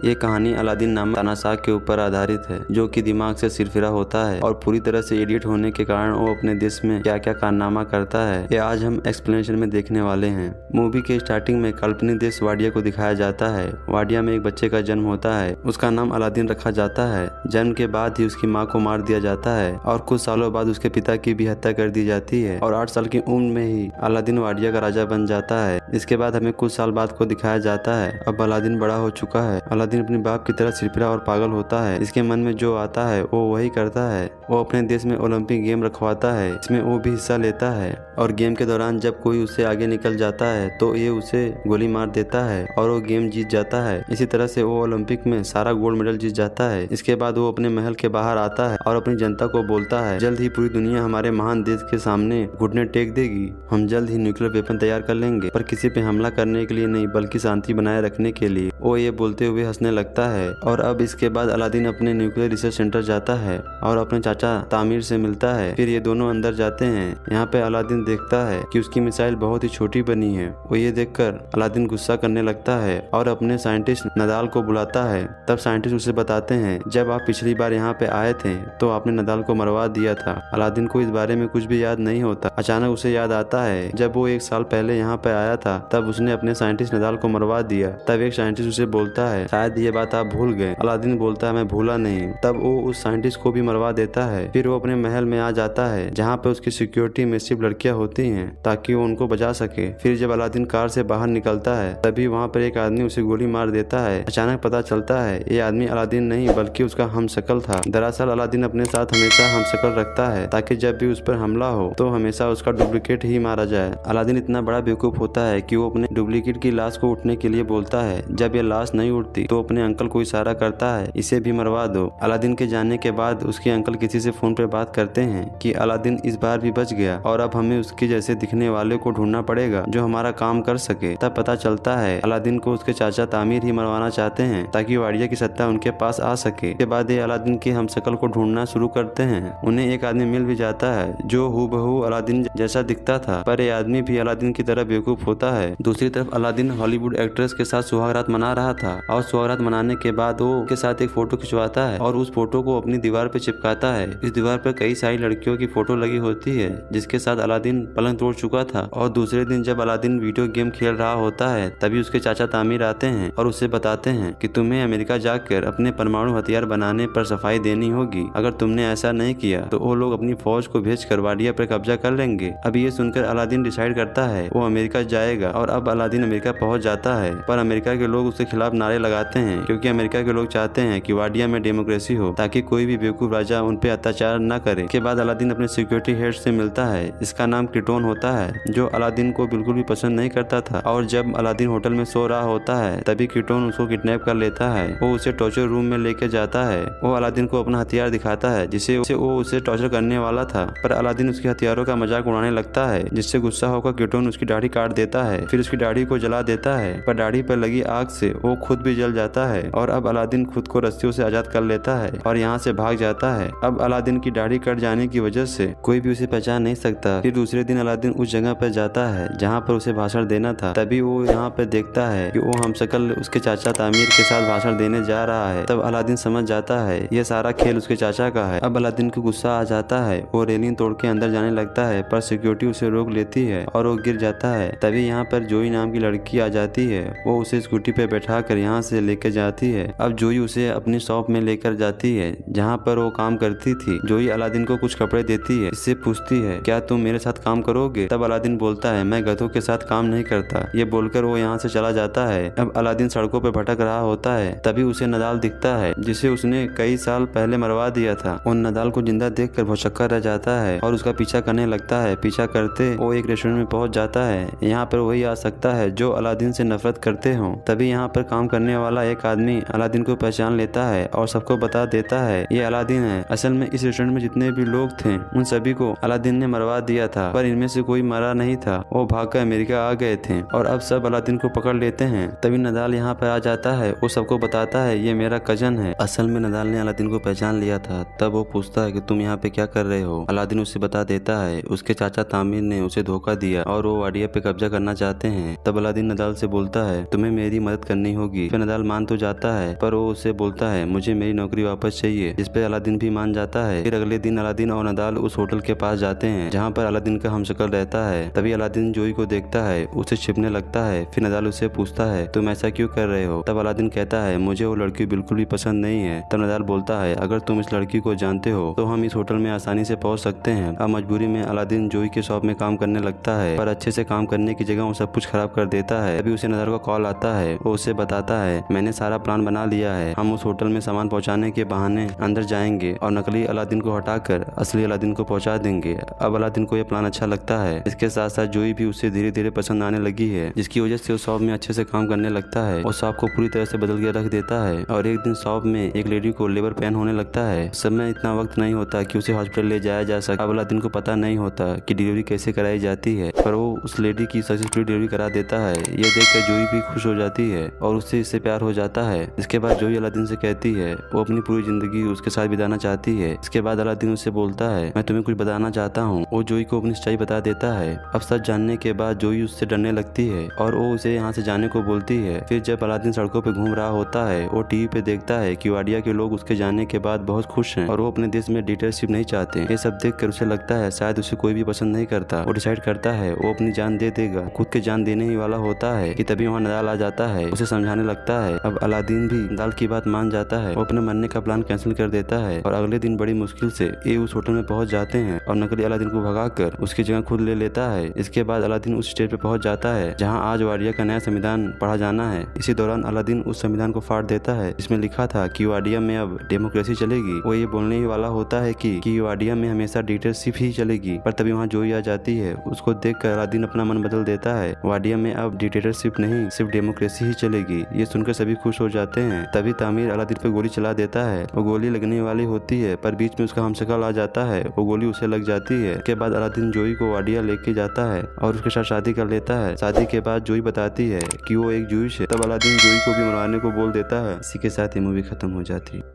ये कहानी अलादीन नामक तानाशाह के ऊपर आधारित है, जो कि दिमाग से सिरफिरा होता है और पूरी तरह से इडियट होने के कारण वो अपने देश में क्या क्या कारनामा करता है, ये आज हम एक्सप्लेनेशन में देखने वाले हैं। मूवी के स्टार्टिंग में काल्पनिक देश वाडिया को दिखाया जाता है। वाडिया में एक बच्चे का जन्म होता है, उसका नाम अलादीन रखा जाता है। जन्म के बाद ही उसकी माँ को मार दिया जाता है और कुछ सालों बाद उसके पिता की भी हत्या कर दी जाती है और 8 साल की उम्र में ही अलादीन वाडिया का राजा बन जाता है। इसके बाद हमें कुछ साल बाद को दिखाया जाता है। अब अलादीन बड़ा हो चुका है। अलादीन अपने बाप की तरह सिरफिरा और पागल होता है। इसके मन में जो आता है वो वही करता है। वो अपने देश में ओलंपिक गेम रखवाता है, इसमें वो भी हिस्सा लेता है और गेम के दौरान जब कोई उससे आगे निकल जाता है तो ये उसे गोली मार देता है और वो गेम जीत जाता है। इसी तरह से वो ओलंपिक में सारा गोल्ड मेडल जीत जाता है। इसके बाद वो अपने महल के बाहर आता है और अपनी जनता को बोलता है, जल्द ही पूरी दुनिया हमारे महान देश के सामने घुटने टेक देगी। हम जल्द ही न्यूक्लियर वेपन तैयार कर लेंगे, पर किसी पे हमला करने के लिए नहीं बल्कि शांति बनाए रखने के लिए। वो ये बोलते हुए हंसने लगता है। और अब इसके बाद अलादीन अपने न्यूक्लियर रिसर्च सेंटर जाता है और अपने चाचा तामिर से मिलता है। फिर ये दोनों अंदर जाते हैं। यहाँ पे अलादीन देखता है कि उसकी मिसाइल बहुत ही छोटी बनी है। वो ये देखकर अलादीन गुस्सा करने लगता है और अपने साइंटिस्ट नदाल को बुलाता है। तब साइंटिस्ट उसे बताते हैं, जब आप पिछली बार यहाँ पे आए थे तो आपने नदाल को मरवा दिया था। अलादीन को इस बारे में कुछ भी याद नहीं होता। अचानक उसे याद आता है, जब वो 1 साल पहले यहाँ पे आया था तब उसने अपने साइंटिस्ट नदाल को मरवा दिया। तब एक साइंटिस्ट उसे बोलता है, शायद ये बात आप भूल गए। अलादीन बोलता है, मैं भूला नहीं। तब वो उस साइंटिस्ट को भी मरवा देता है। फिर वो अपने महल में आ जाता है, जहाँ पे उसकी सिक्योरिटी में सिर्फ लड़कियां होती हैं ताकि वो उनको बचा सके। फिर जब अलादीन कार से बाहर निकलता है तभी वहाँ पर एक आदमी उसे गोली मार देता है। अचानक पता चलता है ये आदमी अलादीन नहीं बल्कि उसका हमशक्ल था। दरअसल अलादीन अपने साथ हमेशा हमशक्ल रखता है ताकि जब भी उस पर हमला हो तो हमेशा उसका डुप्लीकेट ही मारा जाए। अलादीन इतना बड़ा बेवकूफ होता है कि वो अपने डुप्लीकेट की लाश को उठने के लिए बोलता है। जब ये लाश नहीं उठती तो अपने अंकल को इशारा करता है, इसे भी मरवा दो। अलादीन के जाने के बाद उसके अंकल किसी से फोन पे बात करते हैं कि अलादीन इस बार भी बच गया और अब हमें उसके जैसे दिखने वाले को ढूंढना पड़ेगा जो हमारा काम कर सके। तब पता चलता है अलादीन को उसके चाचा तामिर ही मरवाना चाहते हैं ताकि वाडिया की सत्ता उनके पास आ सके। इसके बाद ये अलादीन के हमशक्ल को ढूंढना शुरू करते हैं। उन्हें एक आदमी मिल भी जाता है जो हूबहू अलादीन जैसा दिखता था, पर ये आदमी भी अलादीन की तरह बेवकूफ होता है। दूसरी तरफ अलादीन हॉलीवुड एक्ट्रेस के साथ सुहागरात मना रहा था और सुहागरात मनाने के बाद वो के साथ एक फोटो खिंचवाता है और उस फोटो को अपनी दीवार पे चिपकाता है। इस दीवार पर कई सारी लड़कियों की फोटो लगी होती है जिसके साथ अलादीन पलंग तोड़ चुका था। और दूसरे दिन जब अलादीन वीडियो गेम खेल रहा होता है तभी उसके चाचा तामिर आते हैं और उसे बताते हैं कि तुम्हें अमेरिका जाकर अपने परमाणु हथियार बनाने पर सफाई देनी होगी। अगर तुमने ऐसा नहीं किया तो वो लोग अपनी फौज को भेजकर वाडिया पर कब्जा कर लेंगे। अब ये सुनकर अलादीन डिसाइड करता है वो अमेरिका जाएगा और अब अलादीन अमेरिका पहुंच जाता है। पर अमेरिका के लोग उसके खिलाफ नारे लगाते हैं क्योंकि अमेरिका के लोग चाहते हैं कि वाडिया में डेमोक्रेसी हो ताकि कोई भी बेवकूफ राजा उन पे अत्याचार न करे। के बाद अलादीन अपने सिक्योरिटी हेड से मिलता है। इसका नाम क्रिटोन होता है जो अलादीन को बिल्कुल भी पसंद नहीं करता था। और जब अलादीन होटल में सो रहा होता है तभी क्रिटोन उसको किडनैप कर लेता है। वो उसे टॉर्चर रूम में लेके जाता है। वो अलादीन को अपना हथियार दिखाता है जिसे वो उसे टॉर्चर करने वाला था, पर अलादीन उसके हथियारों का मजाक उड़ाने लगता है जिससे गुस्सा होकर क्रिटोन उसकी दाढ़ी काट देता है। फिर उसकी दाढ़ी को जला देता है, पर दाढ़ी पर लगी आग से वो खुद भी जल जाता है। और अब अलादीन खुद को रस्सियों से आजाद कर लेता है और यहाँ से भाग जाता है। अब अलादीन की दाढ़ी कट जाने की वजह से कोई भी उसे पहचान नहीं सकता। फिर दूसरे दिन अलादीन उस जगह पर जाता है जहाँ पर उसे भाषण देना था। तभी वो यहाँ पर देखता है कि वो हमशक्ल उसके चाचा तामिर के साथ भाषण देने जा रहा है। तब अलादीन समझ जाता है ये सारा खेल उसके चाचा का है। अब अलादीन को गुस्सा आ जाता है। वो रेलिंग तोड़ के अंदर जाने लगता है, पर सिक्योरिटी उसे रोक लेती है और वो गिर जाता है। तभी यहाँ पर जोई नाम की लड़की आ जाती है। वो उसे स्कूटी पे बैठा कर यहाँ से लेकर जाती है। अब जोई उसे अपनी शॉप में लेकर जाती है जहाँ पर वो काम करती थी। जोई अलादीन को कुछ कपड़े देती है। इससे पूछती है, क्या तुम मेरे साथ काम करोगे? तब अलादीन बोलता है, मैं गधों के साथ काम नहीं करता। ये बोलकर वो यहाँ से चला जाता है। अब अलादीन सड़कों पर भटक रहा होता है। तभी उसे नदाल दिखता है जिसे उसने कई साल पहले मरवा दिया था। उन नदाल को जिंदा देखकर भौचक्का रह जाता है और उसका पीछा करने लगता है। पीछा करते वो एक रेस्टोरेंट में पहुंच जाता है। यहाँ पर वही आ सकता है जो अलादीन से नफरत करते हो। तभी यहाँ पर काम करने वाला एक आदमी अलादीन को पहचान लेता है और सबको बता देता है ये अलादीन है। असल में इस रेस्टोरेंट में जितने भी लोग थे उन सभी को अलादीन ने मरवा दिया था, पर इनमें से कोई मरा नहीं था। वो भागकर अमेरिका आ गए थे और अब सब अलादीन को पकड़ लेते हैं। तभी नदाल यहाँ पर आ जाता है। वो सबको बताता है ये मेरा कजन है। असल में नदाल ने अलादीन को पहचान लिया था। तब वो पूछता है कि तुम यहाँ पे क्या कर रहे हो? अलादीन उसे बता देता है उसके चाचा तामिर ने उसे धोखा दिया और वो वाडिया पे कब्जा करना चाहते हैं। तब अलादीन नदाल से बोलता है तुम्हें मेरी मदद करनी होगी। फिर नदाल मान तो जाता है पर वो उससे बोलता है मुझे मेरी नौकरी वापस चाहिए, जिस पे अलादीन भी मान जाता है। फिर अगले दिन अलादीन और नदाल उस होटल के पास जाते हैं जहाँ पर अलादीन का हमशक्ल रहता है। तभी अलादीन जोई को देखता है, उसे छिपने लगता है। फिर नदाल उससे पूछता है तुम ऐसा क्यों कर रहे हो? तब अलादीन कहता है मुझे वो लड़की बिल्कुल भी पसंद नहीं है। तब नदाल बोलता है अगर तुम इस लड़की को जानते हो तो हम इस होटल में आसानी से पहुंच सकते हैं। अब मजबूरी में अलादीन जोई के शॉप में काम करने लगता है, पर अच्छे से काम करने की जगह वो सब कुछ खराब कर देता है। तभी उसे नदाल का कॉल आता है। वो उसे बताता है मैंने सारा प्लान बना लिया है, हम उस होटल में सामान पहुंचाने के बहाने अंदर जाएंगे और नकली अलादीन को हटाकर असली अलादीन को पहुंचा देंगे। अब अलादीन को यह प्लान अच्छा लगता है। इसके साथ साथ जोई भी उसे धीरे धीरे पसंद आने लगी है, जिसकी वजह से उस शॉप में अच्छे से काम करने लगता है और शॉप को पूरी तरह से बदल के रख देता है। और एक दिन शॉप में एक लेडी को लेबर पेन होने लगता है। सब में इतना वक्त नहीं होता कि उसे हॉस्पिटल ले जाया जा सके। अब अलादीन को पता नहीं होता कि डिलीवरी कैसे कराई जाती है, पर वो उस लेडी की सक्सेसफुली डिलीवरी करा देता है। ये देखकर जोई भी खुश हो जाती है और उससे इससे प्यार हो जाता है। इसके बाद जोई अलादीन से कहती है वो अपनी पूरी जिंदगी उसके साथ बिताना चाहती है। इसके बाद अलादीन उससे बोलता है मैं तुम्हें कुछ बताना चाहता हूँ। वो जोई को अपनी सच्चाई बता देता है। अब सच जानने के बाद जोई उससे डरने लगती है और वो उसे यहाँ से जाने को बोलती है। फिर जब अलादीन सड़कों पे घूम रहा होता है, वो टीवी पे देखता है कि वाडिया के लोग उसके जाने के बाद बहुत खुश हैं और वो अपने देश में डिक्टेटरशिप नहीं चाहते। ये सब देखकर उसे लगता है शायद उसे कोई भी पसंद नहीं करता। वो डिसाइड करता है वो अपनी जान दे देगा, खुद के जान देने ही वाला होता है कि तभी वहाँ नदाल आ जाता है, उसे समझाने लगता है। अब अलादीन भी नदाल की बात मान जाता है। वो अपने मरने का प्लान कैंसिल कर देता है और अगले दिन बड़ी मुश्किल से ये उस होटल में पहुंच जाते हैं और नकली अलादीन को भगाकर उसकी जगह खुद ले लेता है। इसके बाद अलादीन उस स्टेज पे पहुंच जाता है जहां आज वाडिया का नया संविधान पढ़ा जाना है। इसी दौरान अलादीन उस संविधान को फाड़ देता है जिसमें लिखा था कि वाडिया में अब डेमोक्रेसी चलेगी। वो ये बोलने ही वाला होता है कि वाडिया में हमेशा डिक्टेटरशिप ही चलेगी, पर तभी वहाँ जोई आ जाती है। उसको देखकर अलादीन अपना मन बदल देता है। वाडिया में अब डिक्टेटरशिप नहीं सिर्फ डेमोक्रेसी ही चलेगी। ये सुनकर सभी खुश हो जाते हैं। तभी तामीर अलादीन पे गोली चला देता है। वो गोली लगने वाली होती है पर बीच में उसका हमशक्ल आ जाता है। वो गोली उसे लग जाती है। इसके बाद अलादीन जोई को वाडिया लेके जाता है और उसके साथ शादी कर लेता है। शादी के बाद जोई बताती है कि वो एक जूइश है। तब अलादीन जोई को भी मरवाने को बोल देता है। इसी के साथ ये मूवी खत्म हो जाती है।